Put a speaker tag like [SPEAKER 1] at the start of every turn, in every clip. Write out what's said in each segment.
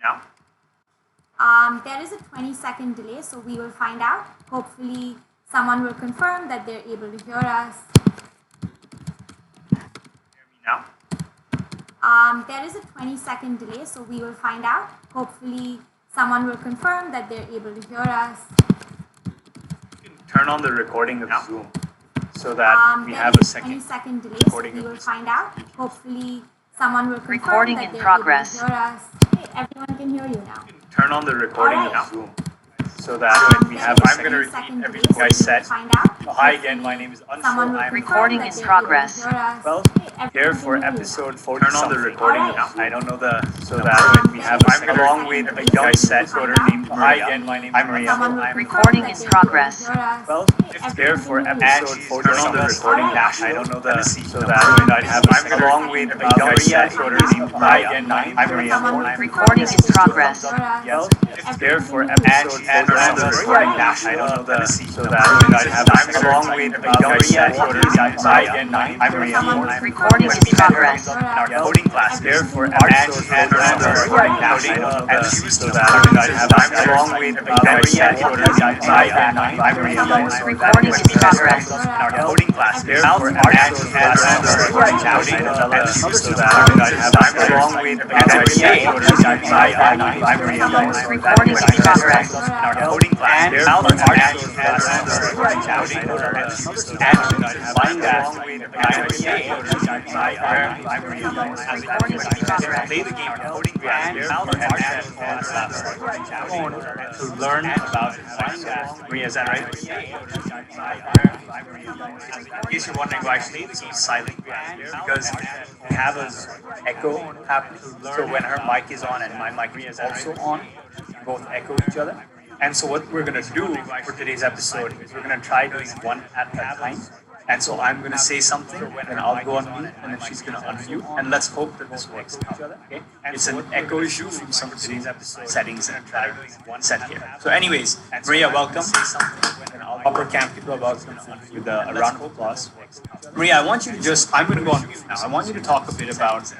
[SPEAKER 1] Now?
[SPEAKER 2] There is a 20-second delay, so we will find out. Hopefully, someone will confirm that they're able to hear us.
[SPEAKER 1] Hear me now?
[SPEAKER 2] There is a 20-second delay, so we will find out. Hopefully, someone will confirm that they're able to hear us.
[SPEAKER 1] You can turn on the recording of Zoom so that we have a second
[SPEAKER 2] 20-second delay, so we will find out. Hopefully, someone will confirm that they're able to hear us. Hey, everyone can hear you now.
[SPEAKER 1] You can turn on the recording of Zoom so that we have a second. I'm going to repeat everything I said. Hi again, my name is Anshul. I'm
[SPEAKER 3] recording in progress.
[SPEAKER 1] Well, here for episode 40 turn on the recording now. I don't know the so that we have a long way to be done set order named Hi again, my name is Maria.
[SPEAKER 3] I'm recording in progress.
[SPEAKER 1] Well, here for episode 40 turn on the recording now. I don't know the so that I have a long way to be done set order named Hi again, my name is Maria.
[SPEAKER 3] I'm recording in progress.
[SPEAKER 1] Well, here for episode 40 turn on the recording now. I don't know the so that I have a long way to be done set order named Hi again, my name is Maria.
[SPEAKER 3] I'm recording in progress.
[SPEAKER 1] In our coding class, here for episode 40 turn on the recording now. I don't know the so that I have a long way to be done set order named Hi again, my name is Maria.
[SPEAKER 3] Recording in progress.
[SPEAKER 1] In our coding class, here for episode 40 turn on the recording now. I don't know the so that I have a long way to be done set order named Hi again, my name is Maria.
[SPEAKER 3] Recording in progress.
[SPEAKER 1] In our coding class, here for episode 40 turn on the recording now. I don't know the so that I have a long way to be done set order named Hi again, my name is Maria. Play the game coding class, here for to learn about Maria. Is that right? In case you're wondering why I play the game silent, because we have an echo happening. So when her mic is on and my mic is also on, we both echo each other. And so what we're going to do for today's episode is we're going to try doing one at a time. And so I'm going to say something, and I'll go on mute, and then she's going to unmute, and let's hope that this works out. Okay? It's an echo issue from some of today's episode settings that are set here. So anyways, Maria, welcome. Upper Camp K12, welcome with a round of applause. Maria, I want you to just, I'm going to go on mute now. I want you to talk a bit about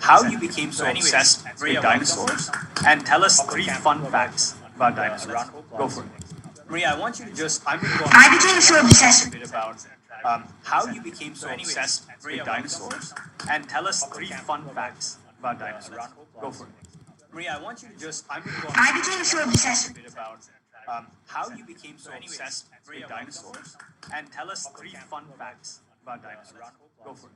[SPEAKER 1] how you became so obsessed with dinosaurs, and tell us 3 fun facts about dinosaurs. Go for it. Maria, I want you to just, I'm going to go on mute.
[SPEAKER 4] I became so obsessed
[SPEAKER 1] A bit about how you became so obsessed with dinosaurs, and tell us 3 fun facts about dinosaurs. Go for it. Maria, I want you to just, I'm going to go on
[SPEAKER 4] I became so obsessed
[SPEAKER 1] a bit about how you became so obsessed with dinosaurs, and tell us 3 fun facts about dinosaurs. Go for it.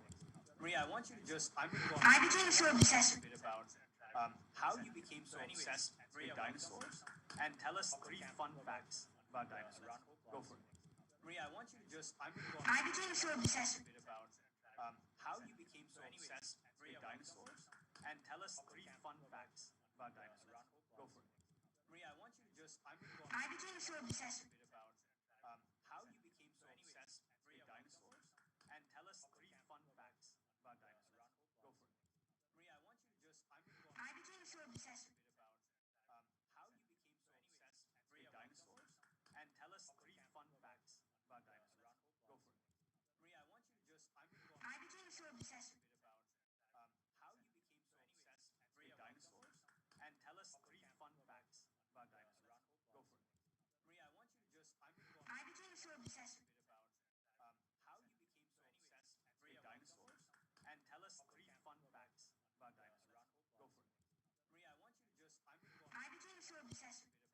[SPEAKER 1] Maria, I want you to just, I'm going to go on
[SPEAKER 4] I became so obsessed
[SPEAKER 1] a bit about how you became so obsessed with dinosaurs, and tell us 3 fun facts about dinosaurs. Go for it. Maria, I want you to just, I'm going to go on
[SPEAKER 4] I became so obsessed
[SPEAKER 1] a bit about how you became so obsessed with dinosaurs, and tell us 3 fun facts about dinosaurs. Go for it. Maria, I want you to just, I'm going to go on
[SPEAKER 4] I became so obsessed
[SPEAKER 1] a bit about how you became so obsessed with dinosaurs, and tell us 3 fun facts about dinosaurs. Go for it. Maria, I want you to just, I'm going to go on
[SPEAKER 4] I became so obsessed
[SPEAKER 1] a bit about how you became so obsessed with dinosaurs, and tell us 3 fun facts about dinosaurs. Go for it. Maria, I want you to just, I'm going to go on
[SPEAKER 4] I became so obsessed
[SPEAKER 1] a bit about how you became so obsessed with dinosaurs, and tell us 3 fun facts about dinosaurs. Go for it. Maria, I want you to just, I'm going to go on
[SPEAKER 4] I became so obsessed
[SPEAKER 1] a bit about how you became so obsessed with dinosaurs, and tell us 3 fun facts about dinosaurs. Go for it. Maria, I want you to just, I'm going to go on
[SPEAKER 4] I became so obsessed
[SPEAKER 1] a bit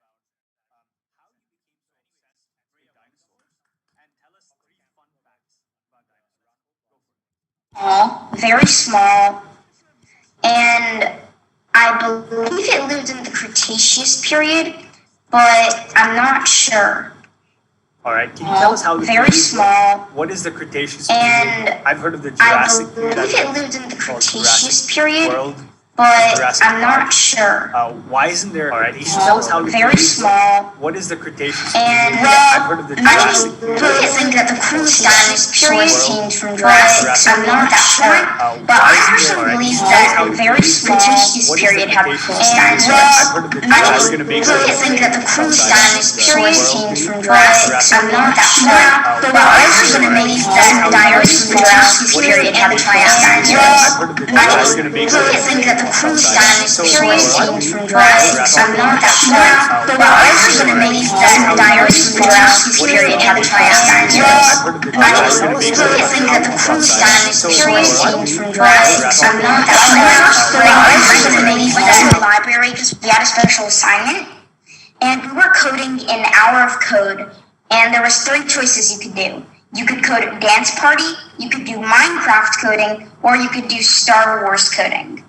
[SPEAKER 1] about how you became so obsessed with dinosaurs, and tell us 3 fun facts about dinosaurs. Go for it.
[SPEAKER 4] very small, and I believe it lived in the Cretaceous period, but I'm not sure.
[SPEAKER 1] All right, can you tell us how the
[SPEAKER 4] Very
[SPEAKER 1] Cretaceous
[SPEAKER 4] small,
[SPEAKER 1] works? What is the Cretaceous
[SPEAKER 4] and
[SPEAKER 1] period? I've heard of the
[SPEAKER 4] I
[SPEAKER 1] Jurassic
[SPEAKER 4] believe
[SPEAKER 1] period.
[SPEAKER 4] it lived in the
[SPEAKER 1] called
[SPEAKER 4] Cretaceous
[SPEAKER 1] Jurassic
[SPEAKER 4] period,
[SPEAKER 1] World.
[SPEAKER 4] but
[SPEAKER 1] Jurassic
[SPEAKER 4] I'm not
[SPEAKER 1] Park.
[SPEAKER 4] sure.
[SPEAKER 1] Why isn't there? All right, you should tell us how the
[SPEAKER 4] Very
[SPEAKER 1] Cretaceous
[SPEAKER 4] small,
[SPEAKER 1] works. What is the Cretaceous
[SPEAKER 4] and
[SPEAKER 1] period? I've heard of the Jurassic
[SPEAKER 4] I
[SPEAKER 1] period.
[SPEAKER 4] think that the Cretaceous period came from
[SPEAKER 1] Jurassic
[SPEAKER 4] Jurassic. I'm not that sure, but
[SPEAKER 1] why
[SPEAKER 4] I
[SPEAKER 1] isn't
[SPEAKER 4] personally
[SPEAKER 1] there?
[SPEAKER 4] believe
[SPEAKER 1] All right,
[SPEAKER 4] that the very small Cretaceous
[SPEAKER 1] What is the
[SPEAKER 4] period had
[SPEAKER 1] Cretaceous
[SPEAKER 4] cool
[SPEAKER 1] period?
[SPEAKER 4] dinosaurs.
[SPEAKER 1] I've heard of the Jurassic
[SPEAKER 4] I
[SPEAKER 1] period.
[SPEAKER 4] think that the Cretaceous period came from Jurassic.
[SPEAKER 1] Jurassic
[SPEAKER 4] I'm not that sure, but I also believe that the dinosaurs from Jurassic period had Triassic dinosaurs.
[SPEAKER 1] I've heard of the Jurassic period.
[SPEAKER 4] I think that the the cruise dinosaurs
[SPEAKER 1] So
[SPEAKER 4] period
[SPEAKER 1] why don't
[SPEAKER 4] came from
[SPEAKER 1] we
[SPEAKER 4] Jurassic. I'm not that sure. But we're also going to make some dinosaurs from Jurassic period have triumph dinosaurs. Many people think that the cruise dinosaurs period came from Jurassic. I'm not that sure. But we're also going to make some library because we had a special assignment. And we were coding an hour of code, and there was 3 choices you could do. You could code a dance party, you could do Minecraft coding, or you could do Star Wars coding.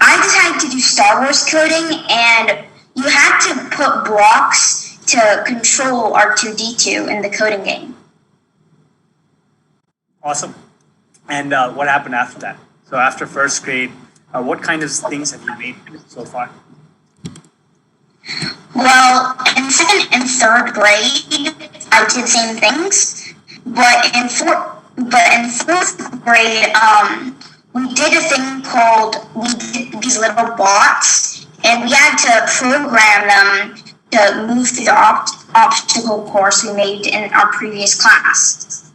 [SPEAKER 4] I decided to do Star Wars coding, and you had to put blocks to control R2-D2 in the coding game.
[SPEAKER 1] Awesome. And what happened after that? So after first grade, what kind of things have you made so far?
[SPEAKER 4] Well, in 2nd and 3rd grade, I did the same things. But in 4th grade, we did a thing called, we did these little bots, and we had to program them to move through the obstacle course we made in our previous class.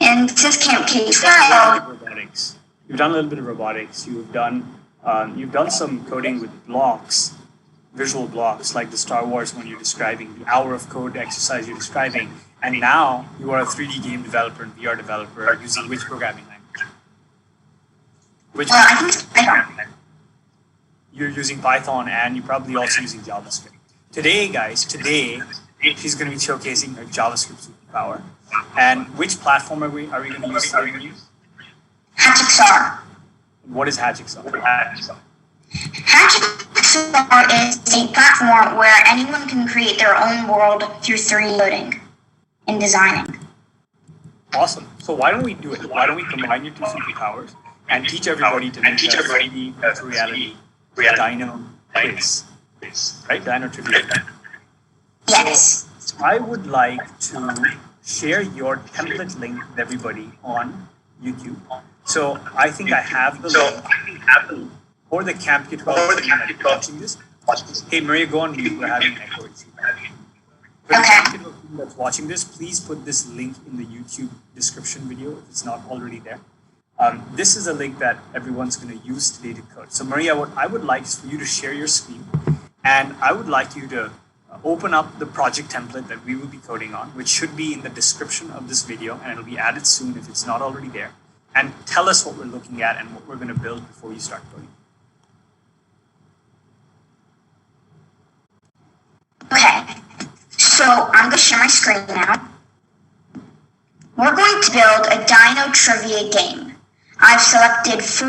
[SPEAKER 4] And since Camp K12,
[SPEAKER 1] Robotics. You've done a little bit of robotics. You've done some coding with blocks, visual blocks, like the Star Wars one you're describing, the hour of code exercise you're describing. And now you are a 3D game developer and VR developer using which programming language?
[SPEAKER 4] I think Python.
[SPEAKER 1] You're using Python, and you're probably also using JavaScript. Today, guys, she's going to be showcasing her JavaScript superpower. And which platform are we going to use today?
[SPEAKER 4] Hatchixar.
[SPEAKER 1] What is Hatchixar?
[SPEAKER 4] Hatchixar is a platform where anyone can create their own world through 3D coding and designing.
[SPEAKER 1] Awesome. So why don't we do it? Why don't we combine your 2 superpowers and teach everybody to make a 3D virtual reality dino quiz, right? Dino trivia.
[SPEAKER 4] Yes.
[SPEAKER 1] So I would like to share your template link with everybody on YouTube. So I think I have the link for the Camp K12 team that's watching this. Hey, Maria, go on mute. We're having an echo issue. For the Camp K12 team that's watching this, please put this link in the YouTube description video if it's not already there. This is a link that everyone's going to use today to code. So Maria, what I would like is for you to share your screen, and I would like you to open up the project template that we will be coding on, which should be in the description of this video, and it'll be added soon if it's not already there. And tell us what we're looking at and what we're going to build before you start coding.
[SPEAKER 4] Okay, so I'm going to share my screen now. We're going to build a dino trivia game. I've selected 4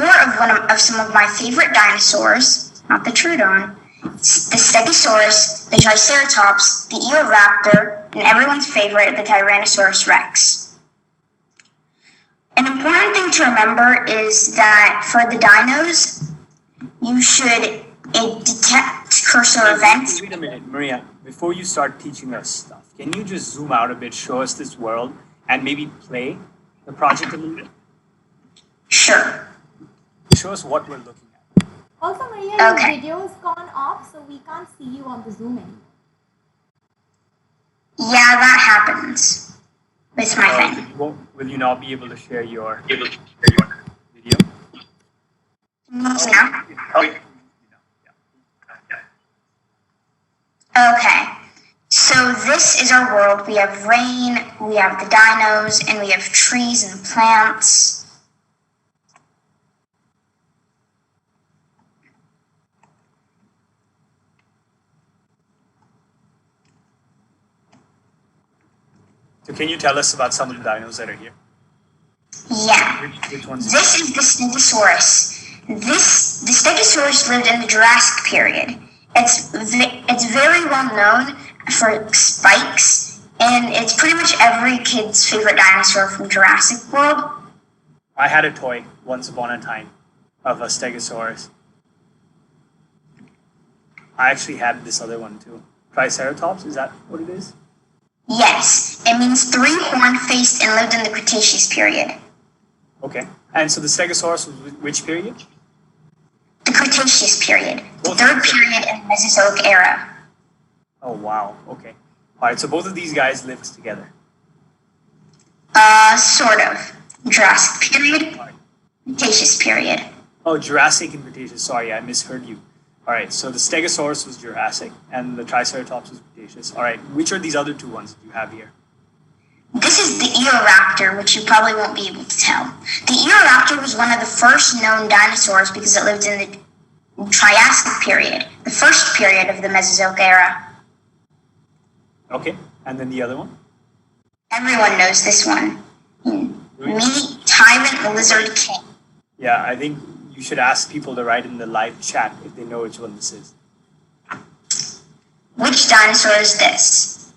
[SPEAKER 4] of some of my favorite dinosaurs, not the Troodon, the Stegosaurus, the Triceratops, the Eoraptor, and everyone's favorite, the Tyrannosaurus Rex. An important thing to remember is that for the dinos, you should detect cursor events.
[SPEAKER 1] Wait a minute, Maria. Before you start teaching us stuff, can you just zoom out a bit, show us this world, and maybe play the project a little bit?
[SPEAKER 4] Sure.
[SPEAKER 1] Show us what we're looking at.
[SPEAKER 2] Also, Maria, your video has gone off, so we can't see you on the Zoom anymore.
[SPEAKER 4] Yeah, that happens with my thing.
[SPEAKER 1] Will you not be able to share your video?
[SPEAKER 4] Now? Okay. So this is our world. We have rain, we have the dinos, and we have trees and plants.
[SPEAKER 1] So can you tell us about some of the dinos that are here?
[SPEAKER 4] Yeah.
[SPEAKER 1] Which ones?
[SPEAKER 4] This is the Stegosaurus. The Stegosaurus lived in the Jurassic period. It's very well known for spikes, and it's pretty much every kid's favorite dinosaur from Jurassic World.
[SPEAKER 1] I had a toy once upon a time of a Stegosaurus. I actually had this other one too. Triceratops, is that what it is?
[SPEAKER 4] Yes, it means 3 horn-faced and lived in the Cretaceous period.
[SPEAKER 1] Okay. And so the Stegosaurus was which period?
[SPEAKER 4] The Cretaceous period, the 3rd period in the Mesozoic era.
[SPEAKER 1] Oh, wow. Okay. All right, so both of these guys lived together.
[SPEAKER 4] Sort of. Jurassic period, Cretaceous period.
[SPEAKER 1] Oh, Jurassic and Cretaceous. Sorry, I misheard you. All right, so the Stegosaurus was Jurassic, and the Triceratops was Cretaceous. All right, which are these other two ones that you have here?
[SPEAKER 4] This is the Eoraptor, which you probably won't be able to tell. The Eoraptor was one of the first known dinosaurs because it lived in the Triassic period, the first period of the Mesozoic era.
[SPEAKER 1] Okay, and then the other one?
[SPEAKER 4] Everyone knows this one. Meet Tyrant Lizard King.
[SPEAKER 1] Yeah, I think you should ask people to write in the live chat if they know which one this is.
[SPEAKER 4] Which dinosaur is this?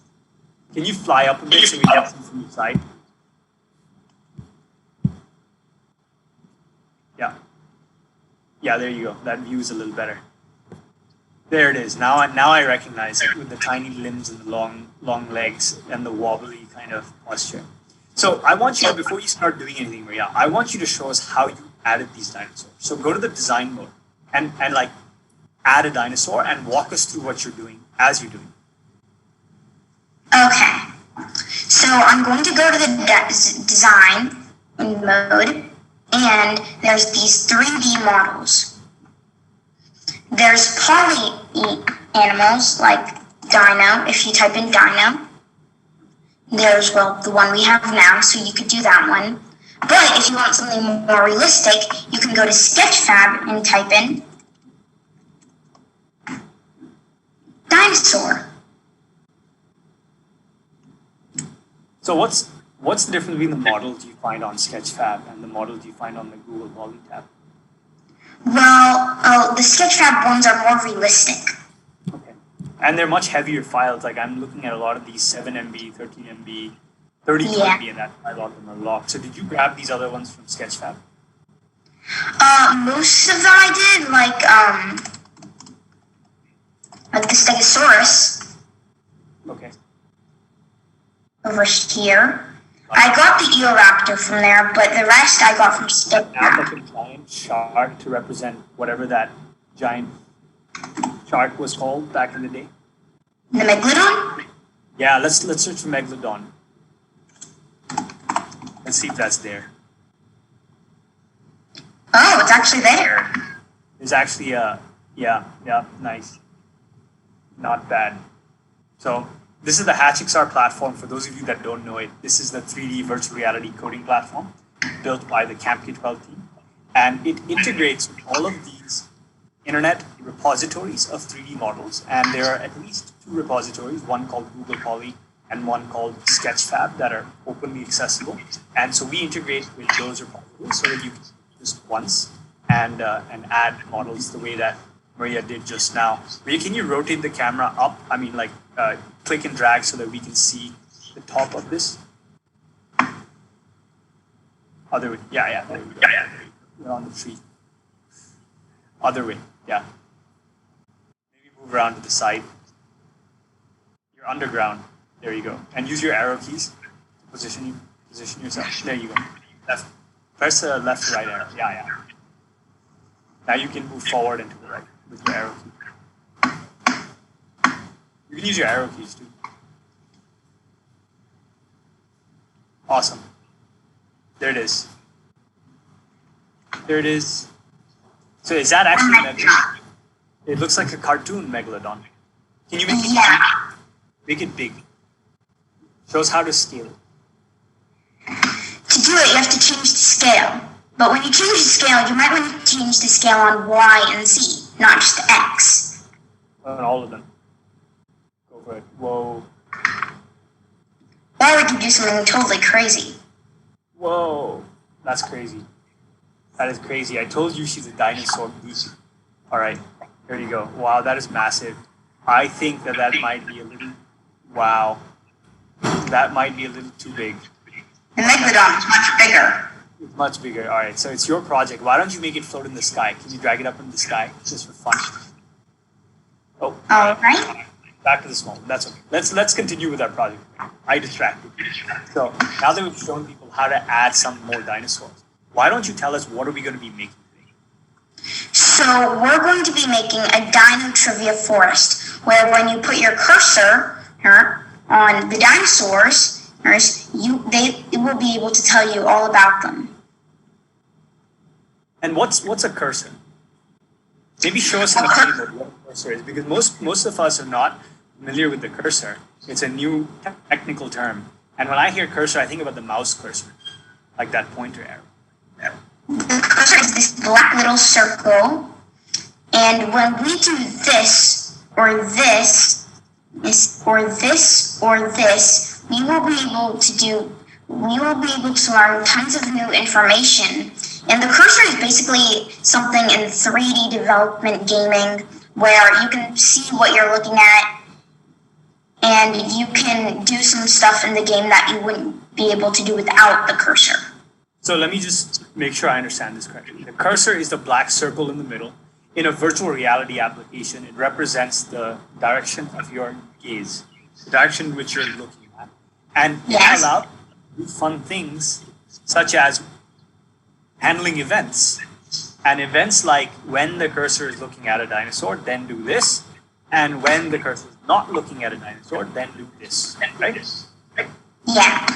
[SPEAKER 1] Can you fly up a bit so we can see from the side? Yeah. Yeah, there you go. That view is a little better. There it is. Now I recognize it with the tiny limbs and the long legs and the wobbly kind of posture. So I want you to, before you start doing anything, Maria, I want you to show us how you added these dinosaurs. So go to the design mode and like add a dinosaur and walk us through what you're doing as you're doing.
[SPEAKER 4] Okay, so I'm going to go to the design mode, and there's these 3D models. There's poly animals like dino, if you type in dino. There's, well, the one we have now, so you could do that one. But if you want something more realistic, you can go to Sketchfab and type in dinosaur.
[SPEAKER 1] So what's the difference between the models you find on Sketchfab and the models you find on the Google Poly tab?
[SPEAKER 4] Well, the Sketchfab ones are more realistic.
[SPEAKER 1] Okay. And they're much heavier files. Like I'm looking at a lot of these 7 MB, 13 MB, 32 MB, and a lot of them are locked. So did you grab these other ones from Sketchfab?
[SPEAKER 4] Most of them I did, like the Stegosaurus.
[SPEAKER 1] Okay.
[SPEAKER 4] Over here. I got the Eoraptor from there, but the rest I got from Sketchfab.
[SPEAKER 1] Like a giant shark to represent whatever that giant shark was called back in the day.
[SPEAKER 4] The Megalodon?
[SPEAKER 1] Yeah, let's search for Megalodon. Let's see if that's there.
[SPEAKER 4] Oh, it's actually there.
[SPEAKER 1] There's actually yeah, nice. Not bad. So this is the HatchXR platform. For those of you that don't know it, this is the 3D virtual reality coding platform built by the Camp K12 team. And it integrates with all of these internet repositories of 3D models. And there are at least 2 repositories, one called Google Poly and one called Sketchfab, that are openly accessible. And so we integrate with those repositories so that you can just once and add models the way that Maria did just now. Maria, can you rotate the camera up? I mean, like click and drag so that we can see the top of this. Other way. Yeah. There we go. We're on the tree. Other way. Yeah. Maybe move around to the side. You're underground. There you go. And use your arrow keys to position yourself. There you go. Left. Press the left to right arrow. Yeah. Now you can move forward and to the right with your arrow key. You can use your arrow keys too. Awesome. There it is. So is that actually Megalodon? It looks like a cartoon Megalodon. Can you make it big? Show us how to scale it.
[SPEAKER 4] To do it, you have to change the scale. But when you change the scale, you might want to change the scale on Y and Z, not just X.
[SPEAKER 1] On all of them. Go for it. Whoa.
[SPEAKER 4] Or we could do something totally crazy.
[SPEAKER 1] Whoa. That's crazy. That is crazy. I told you she's a dinosaur geek. All right. Here you go. Wow, that is massive. I think that might be a little... Wow. That might be a little too big.
[SPEAKER 4] The Megalodon is much bigger.
[SPEAKER 1] It's much bigger. All right. So it's your project. Why don't you make it float in the sky? Can you drag it up in the sky just for fun? Oh.
[SPEAKER 4] All right.
[SPEAKER 1] Back to the small. That's okay. Let's continue with our project. I distracted you. So now that we've shown people how to add some more dinosaurs, why don't you tell us what are we going to be making today?
[SPEAKER 4] So we're going to be making a dino trivia forest, where when you put your cursor on the dinosaurs, it will be able to tell you all about them.
[SPEAKER 1] And what's a cursor? Maybe show us in a plain mode what a cursor is, because most of us are not familiar with the cursor. It's a new technical term. And when I hear cursor, I think about the mouse cursor, like that pointer arrow.
[SPEAKER 4] The cursor is this black little circle, and when we do this, or this, or this, or this, we will be able to learn tons of new information. And the cursor is basically something in 3D development gaming where you can see what you're looking at, and you can do some stuff in the game that you wouldn't be able to do without the cursor.
[SPEAKER 1] So let me just make sure I understand this correctly. The cursor is the black circle in the middle. In a virtual reality application, it represents the direction of your gaze, the direction in which you're looking at. And it allows you to do fun things such as handling events. And events like when the cursor is looking at a dinosaur, then do this. And when the cursor is not looking at a dinosaur, then do this. Right?
[SPEAKER 4] Yeah.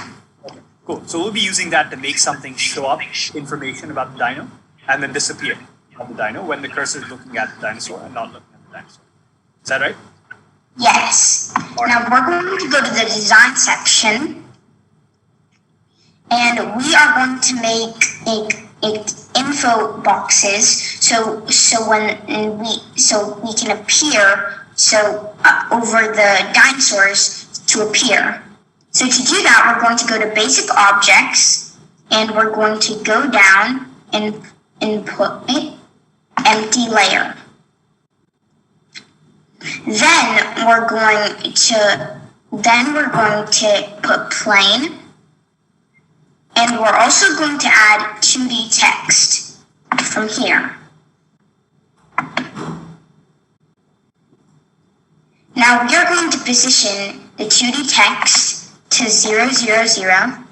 [SPEAKER 1] Okay, cool. So we'll be using that to make something show up information about the dino and then disappear of the dino when the cursor is looking at the dinosaur and not looking at the dinosaur. Is that right?
[SPEAKER 4] Yes. Now we're going to go to the design section, and we are going to make info boxes so we can appear over the dinosaurs to appear. So to do that, we're going to go to basic objects, and we're going to go down and input empty layer. Then we're going to put plane, and we're also going to add 2D text from here. Now we are going to position the 2D text to 0, 0, 0.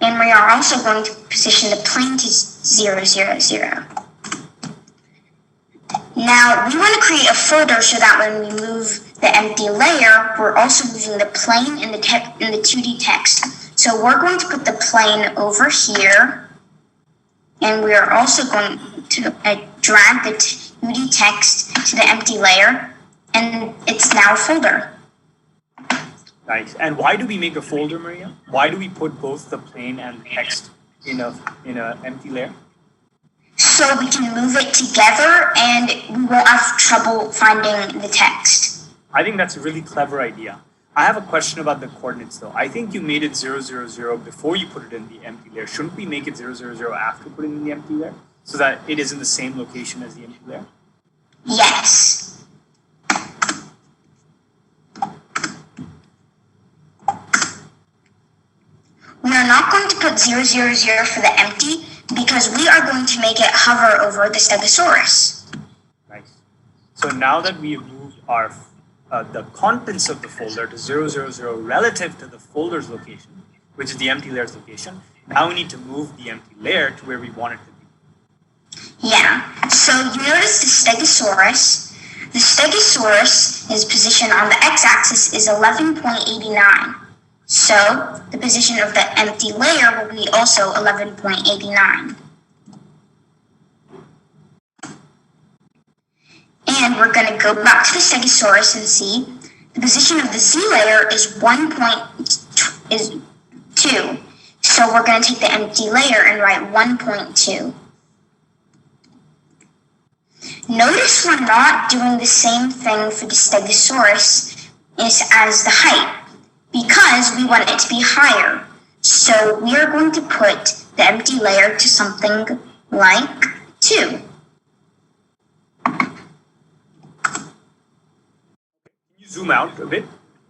[SPEAKER 4] And we are also going to position the plane to 0, 0, 0. Now we want to create a folder so that when we move the empty layer, we're also moving the plane and the 2D text. So we're going to put the plane over here, and we are also going to drag the 2D text to the empty layer, and it's now a folder.
[SPEAKER 1] Nice. And why do we make a folder, Maria? Why do we put both the plane and the text in a empty layer?
[SPEAKER 4] So we can move it together, and we won't have trouble finding the text.
[SPEAKER 1] I think that's a really clever idea. I have a question about the coordinates though. I think you made it 0, 0, 0 before you put it in the empty layer. Shouldn't we make it 0, 0, 0 after putting it in the empty layer so that it is in the same location as the empty layer?
[SPEAKER 4] Yes. We are not going to put 0, 0, 0 for the empty because we are going to make it hover over the Stegosaurus.
[SPEAKER 1] Nice. So now that we have moved our the contents of the folder to 0, 0, 0 relative to the folder's location, which is the empty layer's location, now we need to move the empty layer to where we want it to be.
[SPEAKER 4] Yeah. So you notice the Stegosaurus. The Stegosaurus is positioned on the x-axis is 11.89. So the position of the empty layer will be also 11.89. And we're going to go back to the Stegosaurus and see the position of the Z layer is 2. So we're going to take the empty layer and write 1.2. Notice we're not doing the same thing for the Stegosaurus as the height, because we want it to be higher. So we are going to put the empty layer to something like 2.
[SPEAKER 1] Zoom out a bit,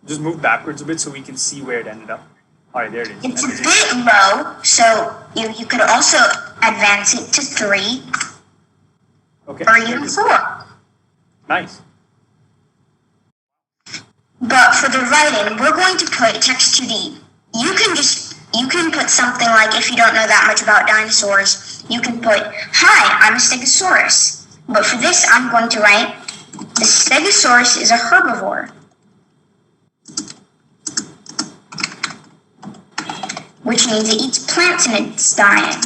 [SPEAKER 1] just move backwards a bit so we can see where it ended up. All right, there it is.
[SPEAKER 4] It's a bit low, so you could also advance it to 3 or even 4.
[SPEAKER 1] Nice.
[SPEAKER 4] But for the writing, we're going to put text 2D. You can put something like, if you don't know that much about dinosaurs, you can put, "Hi, I'm a Stegosaurus." But for this, I'm going to write, "The Stegosaurus is a herbivore." which means it eats plants in its diet.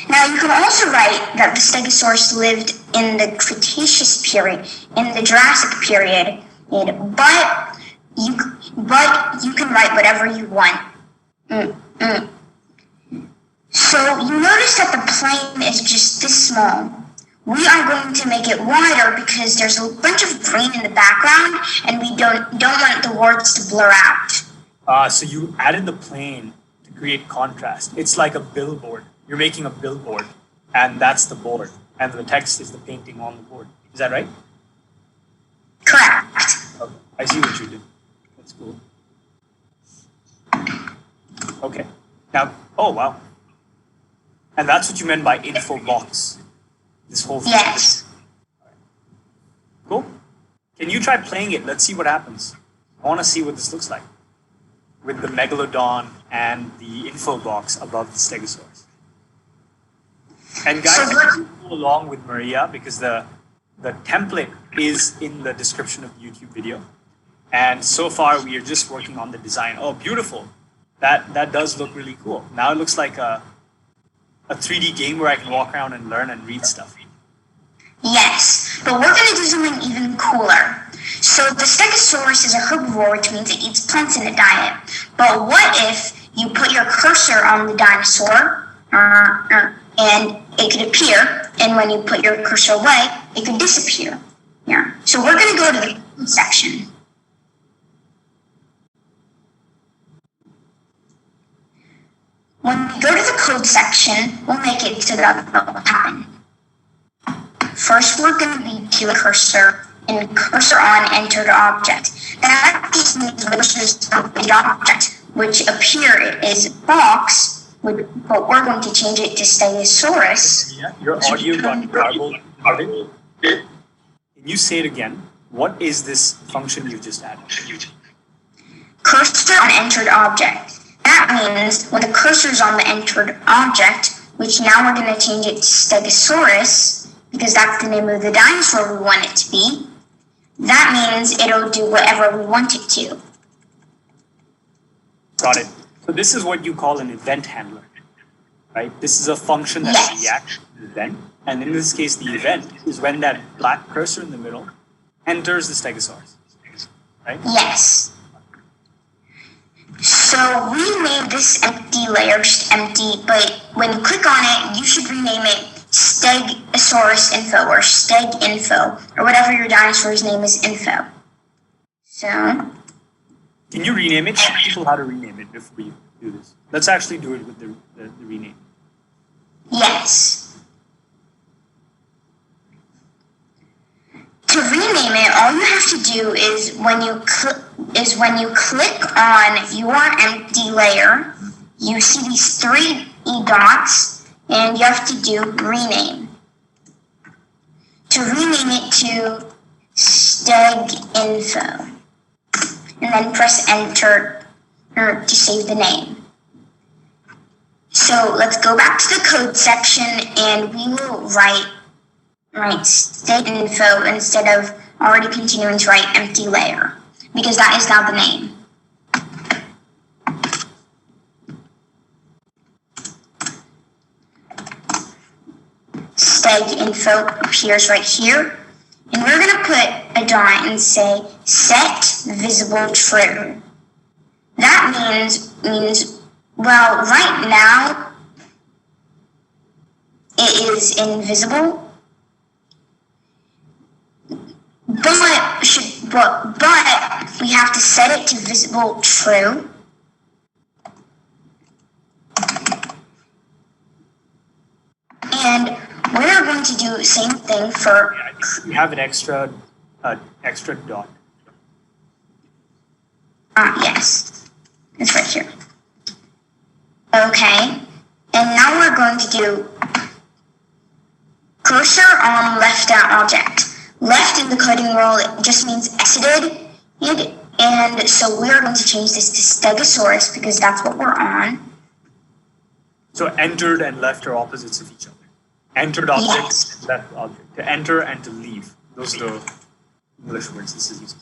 [SPEAKER 4] Now you can also write that the Stegosaurus lived in the Cretaceous period, in the Jurassic period, but you can write whatever you want. So you notice that the plane is just this small. We are going to make it wider because there's a bunch of green in the background, and we don't want the words to blur out.
[SPEAKER 1] So you added the plane to create contrast. It's like a billboard. You're making a billboard, and that's the board, and the text is the painting on the board. Is that right?
[SPEAKER 4] Correct.
[SPEAKER 1] Okay. I see what you did. That's cool. Okay. Now, oh wow. And that's what you meant by info box. This whole thing.
[SPEAKER 4] Yes.
[SPEAKER 1] Cool. Can you try playing it? Let's see what happens. I want to see what this looks like with the megalodon and the info box above the Stegosaurus. And guys, go along with Maria because the template is in the description of the YouTube video. And so far, we are just working on the design. Oh, beautiful. That does look really cool. Now it looks like a 3D game where I can walk around and learn and read stuff.
[SPEAKER 4] Yes, but we're going to do something even cooler. So the Stegosaurus is a herbivore, which means it eats plants in a diet. But what if you put your cursor on the dinosaur, and it could appear, and when you put your cursor away, it could disappear. Yeah. So we're going to go to the code section. When we go to the code section, we'll make it so that will happen. First, we're going to be to the cursor and cursor on entered object. That just means the cursor is on the object, which appear is box, but we're going to change it to Stegosaurus.
[SPEAKER 1] Yeah, your audio got garbled. Can you say it again? What is this function you just added?
[SPEAKER 4] Cursor on entered object. That means when the cursor is on the entered object, which now we're going to change it to Stegosaurus, because that's the name of the dinosaur we want it to be, that means it'll do whatever we want it to.
[SPEAKER 1] Got it. So this is what you call an event handler, right? This is a function that reacts to the event. And in this case, the event is when that black cursor in the middle enters the Stegosaurus, right?
[SPEAKER 4] Yes. So we made this empty layer just empty, but when you click on it, you should rename it Stegosaurus Info or Steg Info or whatever your dinosaur's name is info. So.
[SPEAKER 1] Can you rename it? Show people how to rename it before you do this. Let's actually do it with the rename.
[SPEAKER 4] Yes. To rename it, all you have to do is when you click on your empty layer, you see these three dots, and you have to do rename. To rename it to Steg Info, and then press enter to save the name. So let's go back to the code section, and we will write Steg Info instead of already continuing to write empty layer, because that is now the name. Steg Info appears right here, and we're going to put a dot and say set visible true. That means well, right now it is invisible. But we have to set it to visible true. And we're going to do the same thing for.
[SPEAKER 1] You have an extra dot.
[SPEAKER 4] Yes, it's right here. Okay, and now we're going to do cursor on left object. Left in the coding world just means exited, and so we're going to change this to Stegosaurus because that's what we're on.
[SPEAKER 1] So entered and left are opposites of each other. Entered object, left object. To enter and to leave. Those are the English words this is using.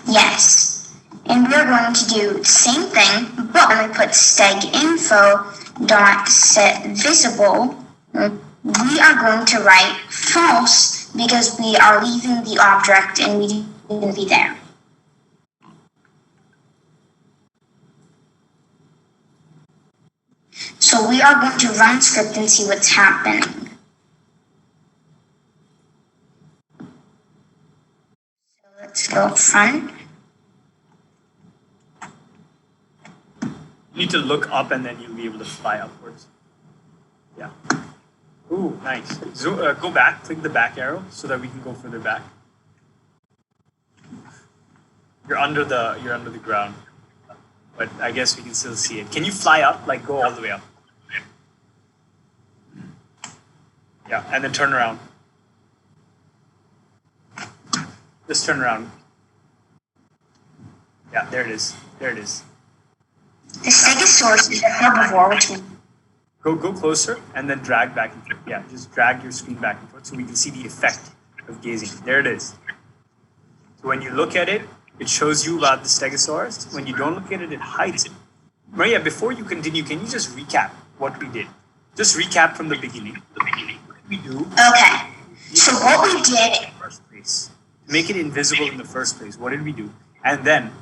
[SPEAKER 4] Yes. And we're going to do the same thing, but when we put steginfo.setVisible, we are going to write false because we are leaving the object and we didn't be there. So we are going to run script and see what's happening. So let's go up front.
[SPEAKER 1] You need to look up and then you'll be able to fly upwards. Yeah. Ooh, nice. So, go back, click the back arrow so that we can go further back. You're under the ground. But I guess we can still see it. Can you fly up? Like go all the way up. Yeah, and then turn around. Just turn around. Yeah, there it is. There it is.
[SPEAKER 4] The stegosaurus is a herbivore, which means
[SPEAKER 1] Go closer and then drag back and forth. Yeah, just drag your screen back and forth so we can see the effect of gazing. There it is. So when you look at it, it shows you about the stegosaurus. When you don't look at it, it hides it. Maria, before you continue, can you just recap what we did? Just recap from the beginning. What did we do?
[SPEAKER 4] okay. So what we did,
[SPEAKER 1] In the first place. To make it invisible in the first place, what did we do? And then,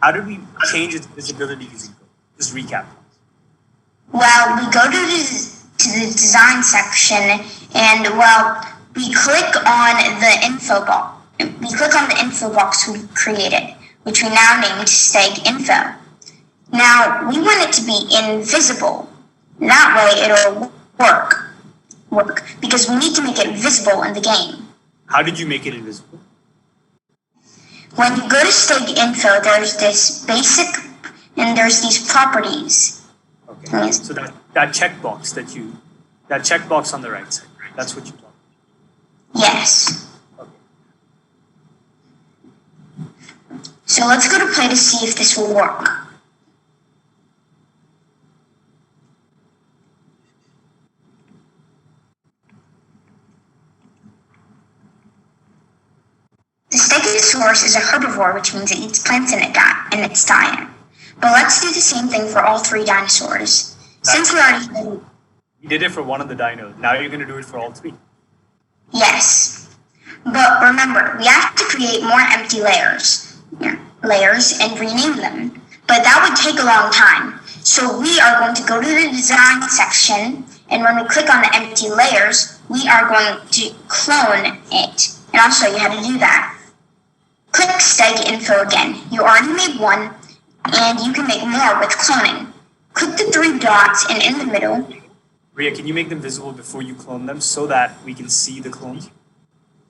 [SPEAKER 1] how did we change its visibility using code? Just recap.
[SPEAKER 4] well, we go to the design section and, well, we click on the info box. We click on the info box we created, which we now named Steg Info. Now, we want it to be invisible. That way it'll work, because we need to make it visible in the game.
[SPEAKER 1] How did you make it invisible?
[SPEAKER 4] When you go to Steg Info, there's this basic, and there's these properties.
[SPEAKER 1] Okay. So that checkbox that checkbox on the right side, that's what you talk.
[SPEAKER 4] Yes.
[SPEAKER 1] Okay.
[SPEAKER 4] So let's go to play to see if this will work. The stegosaurus is a herbivore, which means it eats plants in its diet. But let's do the same thing for all three dinosaurs. Since we already did,
[SPEAKER 1] You did it for one of the dinos. Now you're going to do it for all three.
[SPEAKER 4] yes. But remember, we have to create more empty layers and rename them. But that would take a long time. So we are going to go to the design section, and when we click on the empty layers, we are going to clone it. And I'll show you how to do that. Click Steg Info again. You already made one, and you can make more with cloning. Click the three dots and in the middle.
[SPEAKER 1] Ria, can you make them visible before you clone them so that we can see the clones?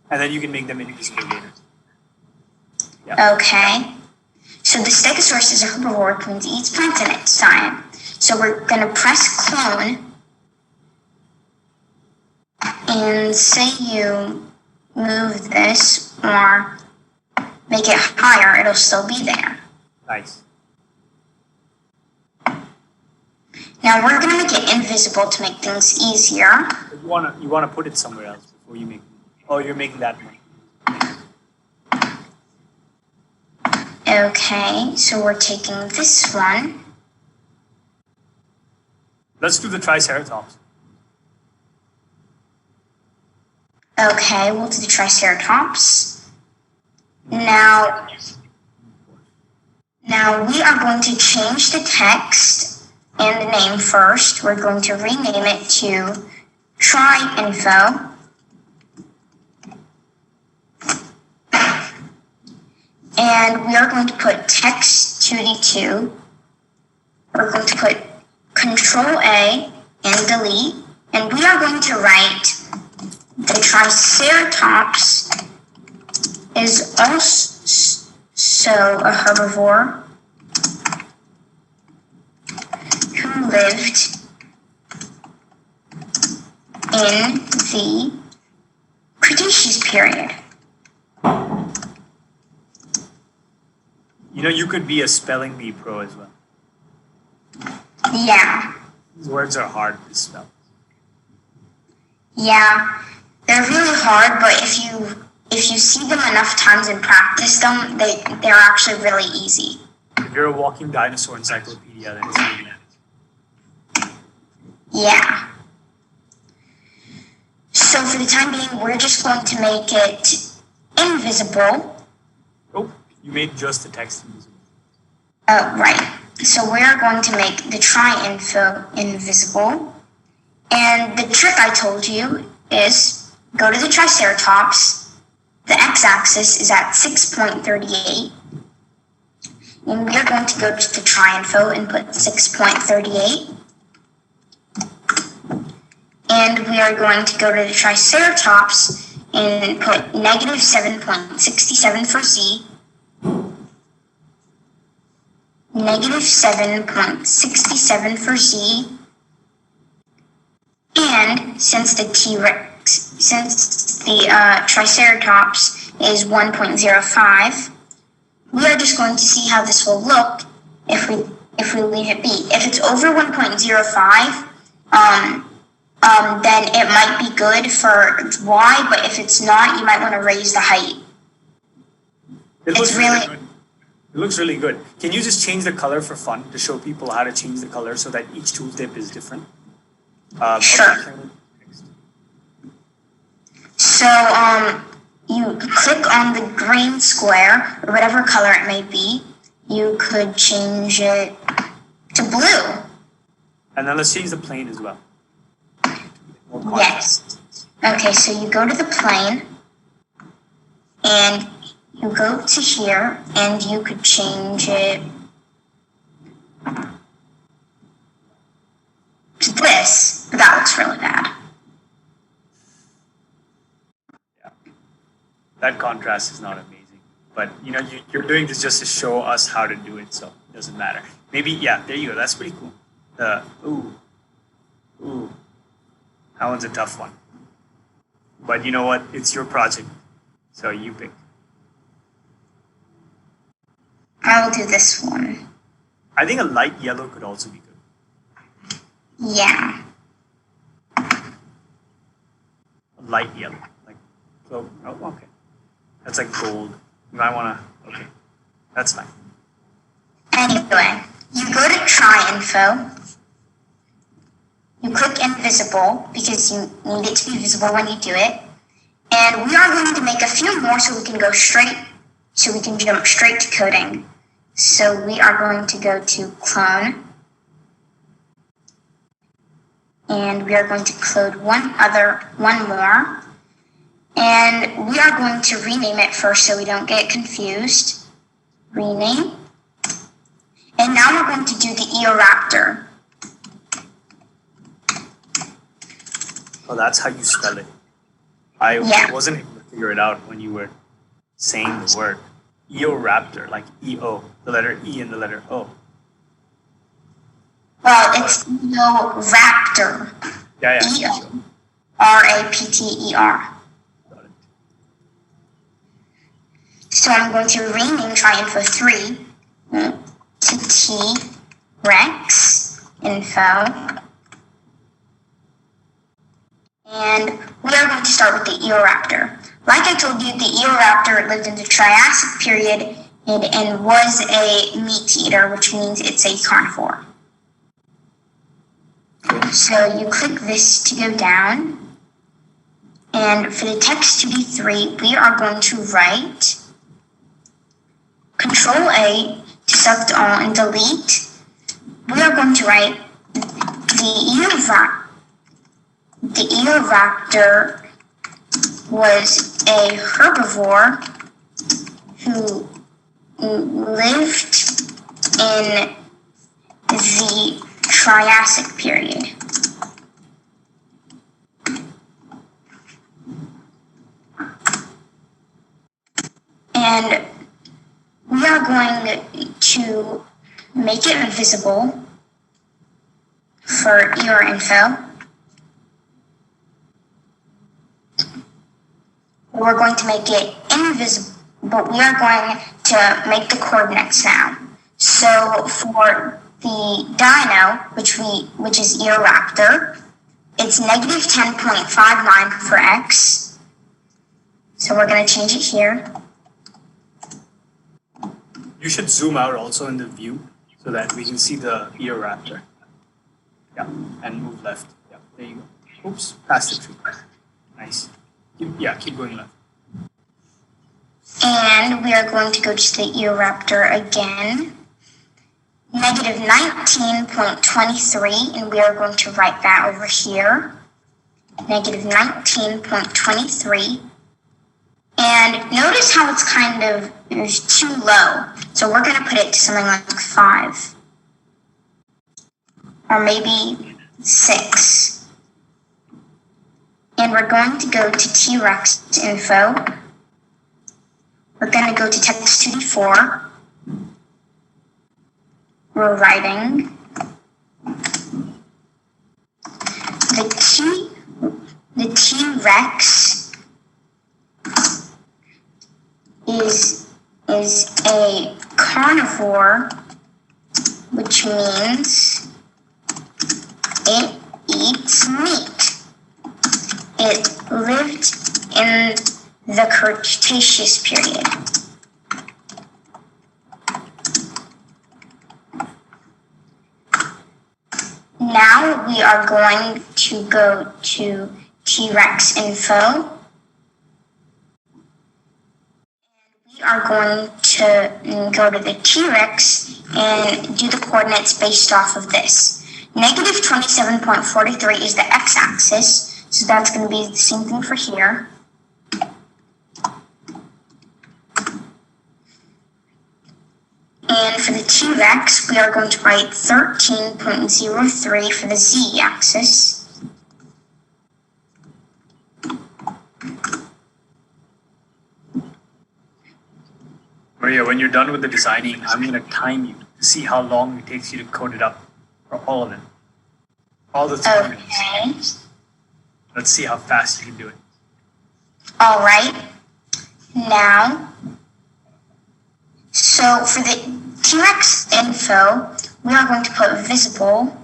[SPEAKER 1] And then you can make them invisible later. Yeah.
[SPEAKER 4] Okay. So the stegosaurus is a herbivore, which means it eats plants in its diet. So we're going to press clone. And say you move this or make it higher, it'll still be there.
[SPEAKER 1] Nice.
[SPEAKER 4] Now we're going to make it invisible to make things easier.
[SPEAKER 1] You wanna put it somewhere else before you make. Oh, you're making that one.
[SPEAKER 4] Okay, so we're taking this one.
[SPEAKER 1] Let's do the Triceratops.
[SPEAKER 4] Okay, we'll do the Triceratops. Now we are going to change the text and the name first. We're going to rename it to Tri-Info. And we are going to put text 2D2. We're going to put Control A and delete. And we are going to write the Triceratops is also a herbivore who lived in the Cretaceous period.
[SPEAKER 1] You know, you could be a spelling bee pro as well.
[SPEAKER 4] Yeah.
[SPEAKER 1] These words are hard to spell.
[SPEAKER 4] Yeah. They're really hard, but if you see them enough times and practice them, they're actually really easy.
[SPEAKER 1] If you're a walking dinosaur encyclopedia, then it's really
[SPEAKER 4] Yeah. So for the time being, we're just going to make it invisible.
[SPEAKER 1] Oh, you made just the text invisible.
[SPEAKER 4] Right. So we're going to make the try-info invisible. And the trick I told you is go to the Triceratops. The x-axis is at 6.38. And we are going to go to the try-info and put 6.38. And we are going to go to the Triceratops and put negative 7.67 for Z. Negative 7.67 for Z. And since the Triceratops is 1.05, we are just going to see how this will look if we leave it be. If it's over 1.05, then it might be good for Y, but if it's not, you might want to raise the height.
[SPEAKER 1] It looks really good. It looks really good. Can you just change the color for fun to show people how to change the color so that each tooltip is different?
[SPEAKER 4] Sure. So, you click on the green square, or whatever color it may be. You could change it to blue.
[SPEAKER 1] And then let's change the plane as well.
[SPEAKER 4] Yes. Okay, so you go to the plane, and you go to here, and you could change it to this, but that looks really bad.
[SPEAKER 1] Yeah. That contrast is not amazing. But, you know, you're doing this just to show us how to do it, so it doesn't matter. Maybe, yeah, there you go. That's pretty cool. Ooh. That one's a tough one. But you know what? It's your project, so you pick.
[SPEAKER 4] I will do this one.
[SPEAKER 1] I think a light yellow could also be good.
[SPEAKER 4] Yeah.
[SPEAKER 1] A light yellow. Like, so, oh, okay. That's like gold. You might want to, okay. That's fine.
[SPEAKER 4] Anyway, you go to try info. You click invisible because you need it to be visible when you do it. And we are going to make a few more so we can jump straight to coding. So we are going to go to clone. And we are going to clone one more. And we are going to rename it first so we don't get confused. Rename. And now we're going to do the Eoraptor.
[SPEAKER 1] Oh, that's how you spell it. I wasn't able to figure it out when you were saying the word. Eoraptor, like E-O, the letter E and the letter O.
[SPEAKER 4] Well, it's Eoraptor.
[SPEAKER 1] Yeah.
[SPEAKER 4] E-O-R-A-P-T-E-R.
[SPEAKER 1] Got it.
[SPEAKER 4] So I'm going to rename try-info3 to T-Rex info. And we are going to start with the Eoraptor. Like I told you, the Eoraptor lived in the Triassic period and was a meat eater, which means it's a carnivore. So you click this to go down. And for the text to be 3, we are going to write Control-A to select all and delete. We are going to write the Eoraptor was a herbivore who lived in the Triassic period. And we are going to make it visible for your info. We're going to make it invisible, but we are going to make the coordinates now. So for the dino, which is Eoraptor, it's negative 10.59 for x. So we're going to change it here.
[SPEAKER 1] You should zoom out also in the view so that we can see the ear raptor. Yeah, and move left. Yeah, there you go. Oops, past the tree. Nice. Keep going left.
[SPEAKER 4] And we are going to go to the ear raptor again. Negative 19.23, and we are going to write that over here. Negative 19.23. And notice how it's kind of too low. So we're going to put it to something like 5. Or maybe 6. And we're going to go to T-Rex info. We're going to go to text 2D4. We're writing the T-Rex is a carnivore, which means it eats meat. It lived in the Cretaceous period. Now we are going to go to T-Rex info. And we are going to go to the T-Rex and do the coordinates based off of this. Negative 27.43 is the x-axis, so that's going to be the same thing for here. And for the T-Rex, we are going to write 13.03 for the z-axis.
[SPEAKER 1] Maria, when you're done with the designing, I'm going to time you to see how long it takes you to code it up for all of them. All the 3 minutes.
[SPEAKER 4] Okay.
[SPEAKER 1] Let's see how fast you can do it.
[SPEAKER 4] All right. Now, so for the T-Rex info, we are going to put visible.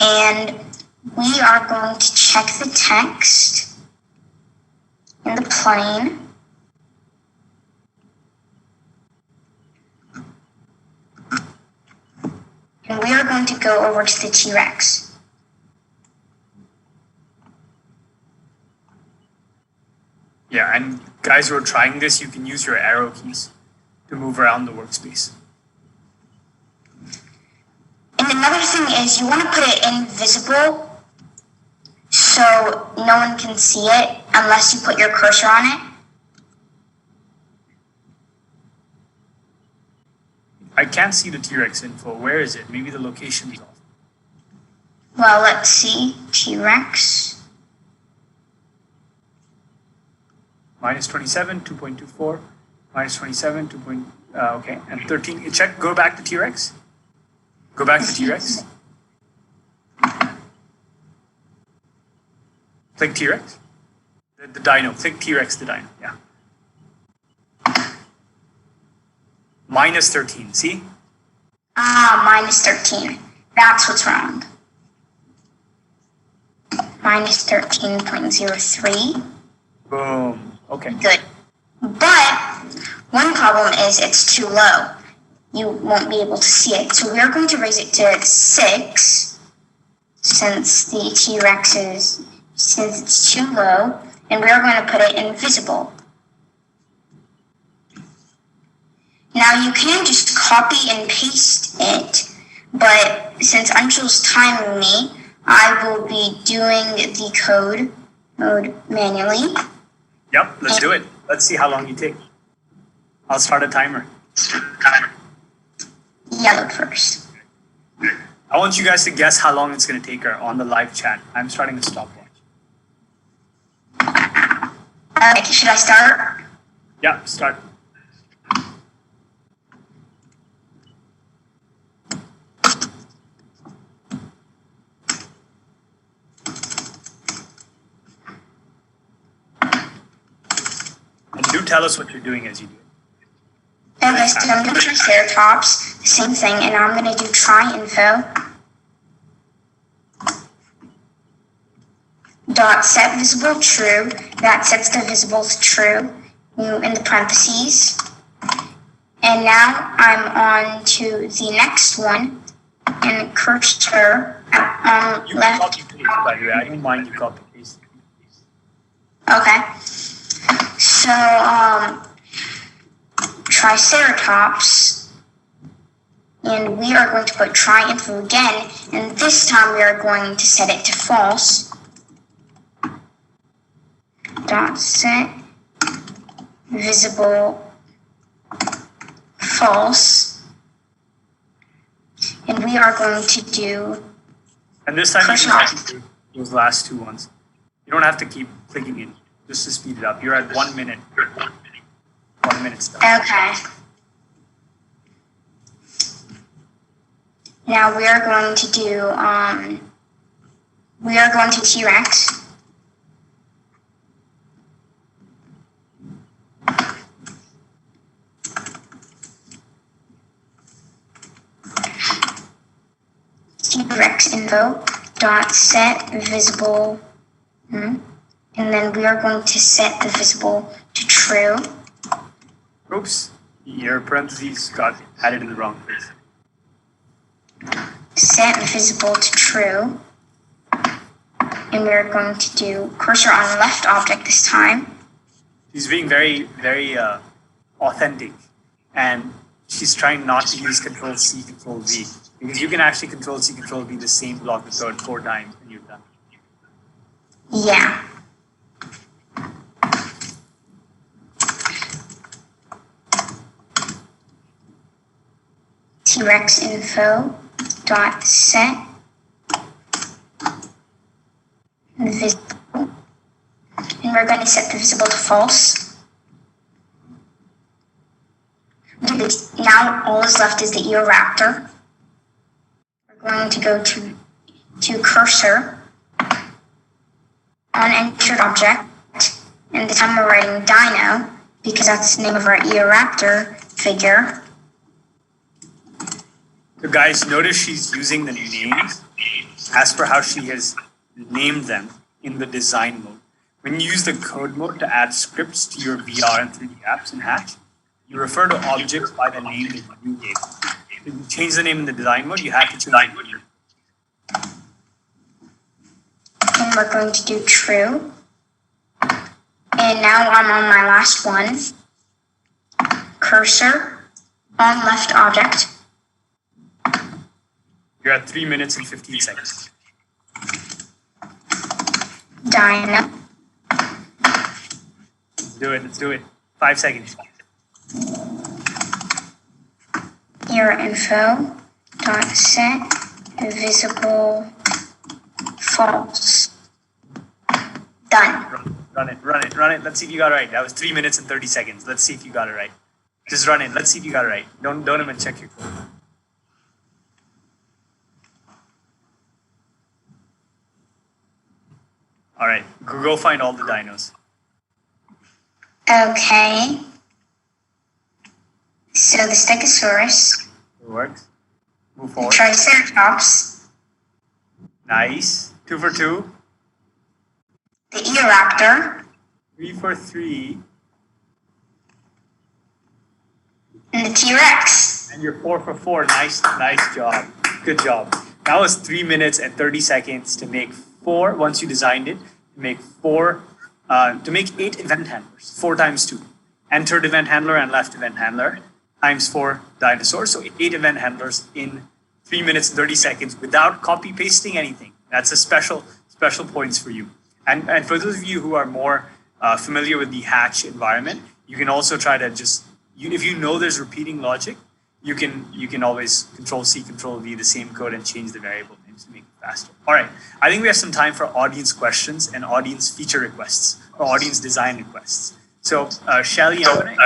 [SPEAKER 4] And we are going to check the text in the plane. And we are going to go over to the T-Rex.
[SPEAKER 1] Yeah, and guys who are trying this, you can use your arrow keys to move around the workspace.
[SPEAKER 4] And another thing is you want to put it invisible so no one can see it unless you put your cursor on it.
[SPEAKER 1] I can't see the T-Rex info. Where is it? Maybe the location's off.
[SPEAKER 4] Well, let's see. T-Rex.
[SPEAKER 1] Minus 27, 2.24. Minus 27, 2. Okay, and 13. Check. Go back to T-Rex. Go back to T-Rex. Click T-Rex. The dino. Click T-Rex, the dino. Yeah. Minus 13. See?
[SPEAKER 4] Minus 13. That's what's wrong. Minus 13.03.
[SPEAKER 1] Boom. Okay.
[SPEAKER 4] Good. But one problem is it's too low. You won't be able to see it. So we are going to raise it to 6 since the T-Rex since it's too low, and we are going to put it invisible. Now you can just copy and paste it, but since Anshul's timing me, I will be doing the code manually.
[SPEAKER 1] Yep, let's do it. Let's see how long you take. I'll start a timer.
[SPEAKER 4] Yellow first.
[SPEAKER 1] I want you guys to guess how long it's going to take her on the live chat. I'm starting a stopwatch.
[SPEAKER 4] Should I start?
[SPEAKER 1] Yeah, start. And do tell us what you're doing as you do it.
[SPEAKER 4] Okay, So I'm going to Triceratops, the same thing, and now I'm going to do try info. Dot set visible true. That sets the visible to true in the parentheses. And now I'm on to the next one, and cursor on
[SPEAKER 1] You can
[SPEAKER 4] left.
[SPEAKER 1] copy paste, by the way. I don't mind you copy paste.
[SPEAKER 4] Okay. So Triceratops, and we are going to put try info again, and this time we are going to set it to false. Dot set visible false, and we are going to do
[SPEAKER 1] And this time you
[SPEAKER 4] Cursor.
[SPEAKER 1] can actually do those last two ones. You don't have to keep clicking it just to speed it up. You're at 1 minute. 1 minute stuff.
[SPEAKER 4] okay. Now we are going to do we are going to T-Rex. T-Rex info dot set visible, and then we are going to set the visible to true.
[SPEAKER 1] Oops. Your parentheses got added in the wrong place.
[SPEAKER 4] Set visible to true, and we're going to do cursor on left object this time.
[SPEAKER 1] She's being very, very authentic. And she's trying not to use Control C, Control V. Because you can actually Control C, Control V the same block the code 4 times and you're done.
[SPEAKER 4] Yeah. T-Rex info dot set visible, and we're going to set the visible to false. Now all is left is the Eoraptor. We're going to go to cursor on entered object, and this time we're writing dino because that's the name of our Eoraptor figure.
[SPEAKER 1] So guys, notice she's using the names as per how she has named them in the design mode. When you use the code mode to add scripts to your VR and 3D apps in Hatch, you refer to objects by the name that you gave. If you change the name in the design mode, you have to change the name.
[SPEAKER 4] And we're going to do true. And now I'm on my last one. Cursor on left object.
[SPEAKER 1] You're at 3 minutes and 15 seconds.
[SPEAKER 4] Dino.
[SPEAKER 1] Let's do it. 5 seconds.
[SPEAKER 4] Ear info dot set visible false. Done.
[SPEAKER 1] Run it. Let's see if you got it right. That was 3 minutes and 30 seconds. Let's see if you got it right. Just run it. Let's see if you got it right. Don't even check your code. All right, go find all the dinos.
[SPEAKER 4] Okay. So the Stegosaurus,
[SPEAKER 1] It works. Move
[SPEAKER 4] the
[SPEAKER 1] forward.
[SPEAKER 4] Triceratops,
[SPEAKER 1] Nice. 2 for 2.
[SPEAKER 4] the Eoraptor,
[SPEAKER 1] 3 for 3.
[SPEAKER 4] and the T-Rex.
[SPEAKER 1] And you're 4 for 4. Nice job. Good job. That was 3 minutes and 30 seconds to make 4, once you designed it, to make 8 event handlers. 4 times 2. Entered event handler and left event handler times 4 dinosaurs. So 8 event handlers in 3 minutes and 30 seconds without copy pasting anything. That's a special points for you. And for those of you who are more familiar with the Hatch environment, you can also try to just, if you know there's repeating logic, you can always Control C, Control V the same code and change the variable names to make it faster. All right, I think we have some time for audience questions and audience feature requests or audience design requests. So Shelly, I'm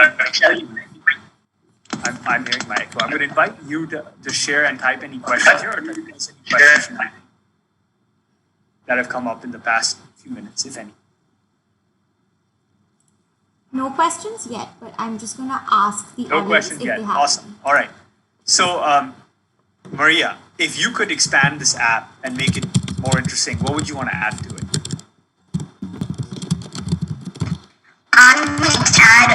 [SPEAKER 1] hearing my echo. I'm going to invite you to share and type any questions here or to address any questions that have come up in the past few minutes, if any.
[SPEAKER 2] No questions yet, but I'm just gonna ask the
[SPEAKER 1] No
[SPEAKER 2] audience
[SPEAKER 1] questions
[SPEAKER 2] if
[SPEAKER 1] yet.
[SPEAKER 2] they have
[SPEAKER 1] Awesome.
[SPEAKER 2] any.
[SPEAKER 1] All right. So, Maria, if you could expand this app and make it more interesting, what would you want to add to it?
[SPEAKER 4] I would like to add,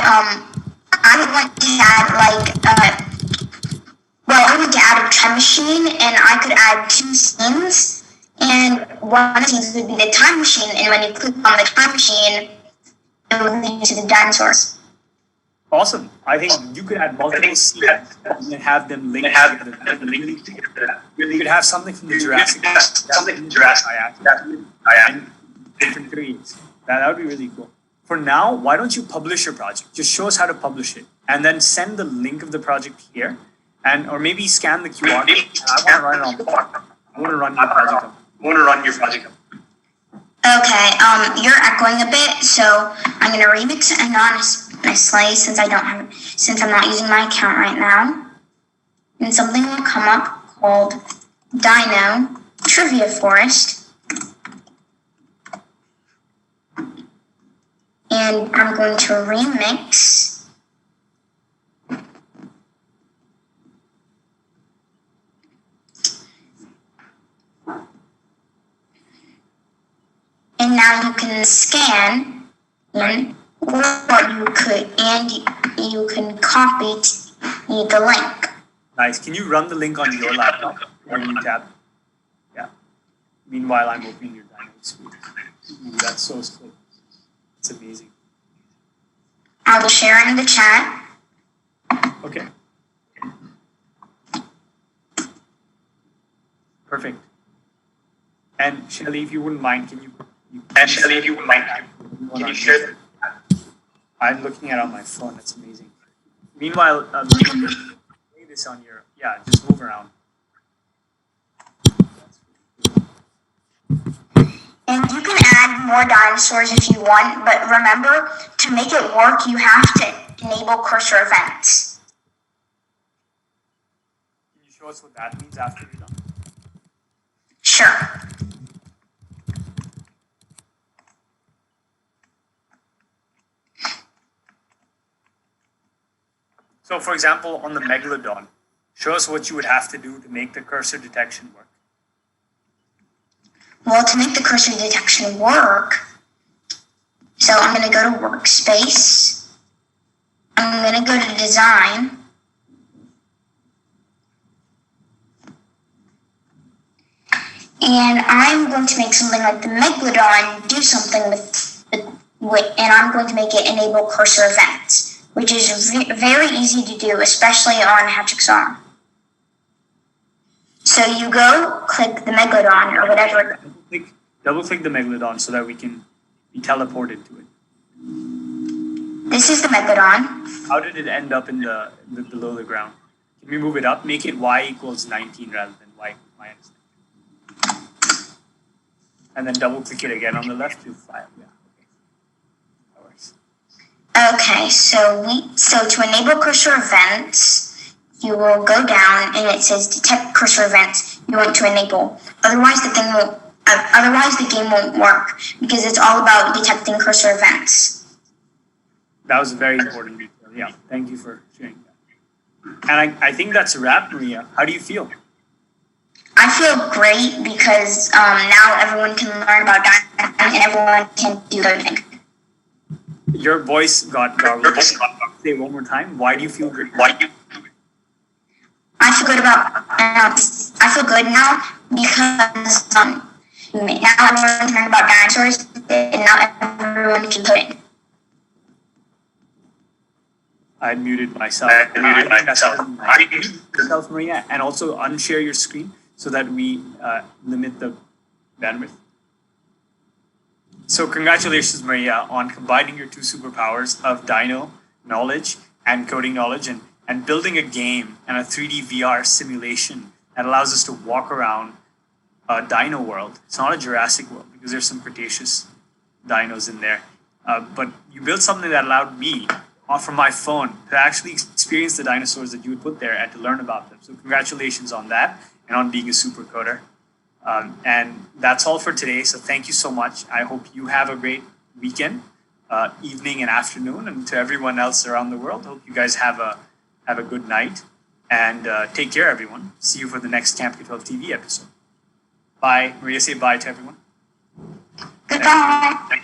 [SPEAKER 4] I would like to add I want to add a time machine, and I could add 2 scenes, and one of the scenes would be the time machine, and when you click on the time machine, it would lead you to the dinosaurs.
[SPEAKER 1] Awesome. I think you could add multiple scenes and then have them linked together. You could have something from the Jurassic and different periods. That would be really cool. For now, why don't you publish your project? Just show us how to publish it, and then send the link of the project here, or maybe scan the QR code. I want to run your project.
[SPEAKER 4] Okay, you're echoing a bit, so I'm gonna remix it nicely since I'm not using my account right now. And something will come up called Dino Trivia Forest. And I'm going to remix and now you can scan in what you can copy the link.
[SPEAKER 1] Nice. Can you run the link on your laptop or you tab? Yeah. Meanwhile, I'm opening your Dino experience. Ooh, that's so slick. It's amazing.
[SPEAKER 4] I will share it in the chat.
[SPEAKER 1] Okay. Perfect. And Shelly, if you wouldn't mind, can you share that? I'm looking at it on my phone. That's amazing. Meanwhile, lay this on your, just move around.
[SPEAKER 4] And you can add more dinosaurs if you want, but remember, to make it work, you have to enable cursor events.
[SPEAKER 1] Can you show us what that means after you're done?
[SPEAKER 4] Sure.
[SPEAKER 1] So, for example, on the Megalodon, show us what you would have to do to make the cursor detection work.
[SPEAKER 4] Well, to make the cursor detection work, so I'm going to go to Workspace. I'm going to go to Design. And I'm going to make something like the Megalodon do something and I'm going to make it enable cursor events, which is very easy to do, especially on HatchXR. So you go click the Megalodon or whatever.
[SPEAKER 1] Double click the Megalodon so that we can be teleported to it.
[SPEAKER 4] This is the Megalodon.
[SPEAKER 1] How did it end up in the below the ground? Can we move it up? Make it y equals 19 rather than y equals minus 19. And then double click it again on the left to file. Yeah. Okay. That works.
[SPEAKER 4] Okay, so to enable cursor events, you will go down and it says detect cursor events. You want to enable. Otherwise the game won't work because it's all about detecting cursor events.
[SPEAKER 1] That was a very important detail. Yeah, thank you for sharing that. And I think that's a wrap, Maria. How do you feel?
[SPEAKER 4] I feel great because now everyone can learn about dinosaurs and everyone can do their thing.
[SPEAKER 1] Your voice got garbled. Say it one more time. Why do you feel good?
[SPEAKER 4] I feel good now because now everyone can learn about dinosaurs and now everyone can code.
[SPEAKER 1] I muted myself. Mute yourself, Maria, and also unshare your screen so that we limit the bandwidth. So congratulations, Maria, on combining your two superpowers of dino knowledge and coding knowledge and building a game and a 3D VR simulation that allows us to walk around a dino world. It's not a Jurassic World because there's some Cretaceous dinos in there. But you built something that allowed me from my phone to actually experience the dinosaurs that you would put there and to learn about them. So congratulations on that and on being a super coder. And that's all for today. So thank you so much. I hope you have a great weekend. evening and afternoon, and to everyone else around the world, hope you guys have a good night, and take care, everyone. See you for the next Camp K12 TV episode. Bye. Maria, say bye to everyone.
[SPEAKER 4] Goodbye.